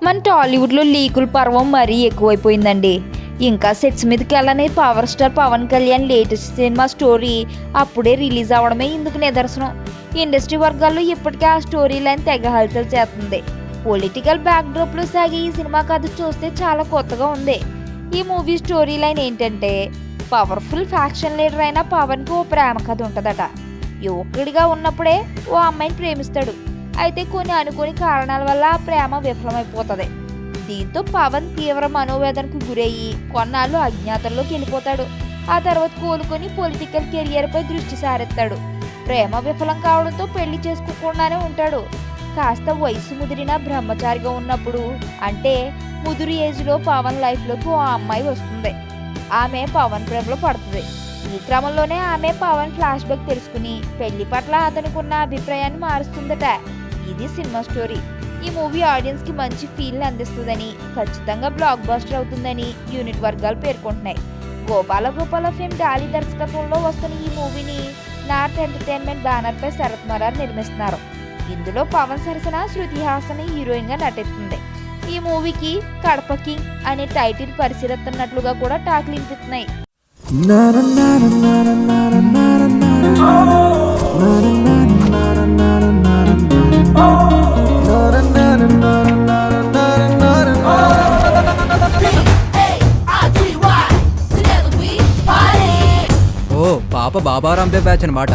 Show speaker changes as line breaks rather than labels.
మన టాలీవుడ్లో లీకుల పర్వం మరీ ఎక్కువైపోయిందండి. ఇంకా సెట్స్ మీదకి వెళ్ళని power star Pawan Kalyan latest cinema story అప్పుడే రిలీజ్ అవ్వడమే ఇందుకు నిదర్శనం. ఇండస్ట్రీ వర్గాల్లో ఇప్పటికే ఆ స్టోరీ లైన్ తెగ హల్చల్ చేస్తుంది. పొలిటికల్ బ్యాక్డ్రాప్లో సాగే ఈ సినిమా కథ చూస్తే చాలా కొత్తగా ఉంది. ఈ మూవీ స్టోరీ లైన్ ఏంటంటే, పవర్ఫుల్ ఫ్యాక్షన్ లీడర్ అయిన పవన్కి ఓ ప్రేమ కథ ఉంటుందట. యువకుడిగా ఉన్నప్పుడే ఓ అమ్మాయిని ప్రేమిస్తాడు. అయితే కొన్ని అనుకోని కారణాల వల్ల ఆ ప్రేమ విఫలమైపోతుంది. దీంతో పవన్ తీవ్ర మనోవేదనకు గురయ్యి కొన్నాళ్ళు అజ్ఞాతంలోకి వెళ్ళిపోతాడు. ఆ తర్వాత కోలుకొని పొలిటికల్ కెరియర్ పై దృష్టి సారెత్తాడు. ప్రేమ విఫలం కావడంతో పెళ్లి చేసుకోకుండానే ఉంటాడు. కాస్త వయసు ముదిరిన బ్రహ్మచారిగా ఉన్నప్పుడు, అంటే ముదురు ఏజ్లో పవన్ లైఫ్లోకి ఓ అమ్మాయి వస్తుంది. ఆమె పవన్ ప్రేమలో పడుతుంది. ఈ క్రమంలోనే ఆమె పవన్ ఫ్లాష్ బ్యాక్ తెలుసుకుని పెళ్లి పట్ల అతనికి ఉన్న అభిప్రాయాన్ని మారుస్తుందట. ఇది సినిమా స్టోరీ. ఈ మూవీ ఆడియన్స్ కి మంచి ఫీల్ అందిస్తుందని, ఖచ్చితంగా బ్లాక్ బస్టర్ అవుతుందని యూనిట్ వర్గాలు పేర్కొంటున్నాయి. గోపాల ఫిల్మ్ డాలీ దర్శకత్వంలో వస్తున్న ఈ మూవీని నార్త్ ఎంటర్టైన్మెంట్ బ్యానర్ పై శరత్ మరార్ నిర్మిస్తున్నారు. ఇందులో పవన్ సరసన శృతి హాసన్ హీరోయిన్ గా నటిస్తుంది. ఈ మూవీకి కడప కింగ్ అనే టైటిల్ పరిశీలిస్తున్నట్లుగా కూడా టాక్లు వినిపిస్తున్నాయి.
ఓ పాప బాబారాంపే బ్యాచ్ అనమాట.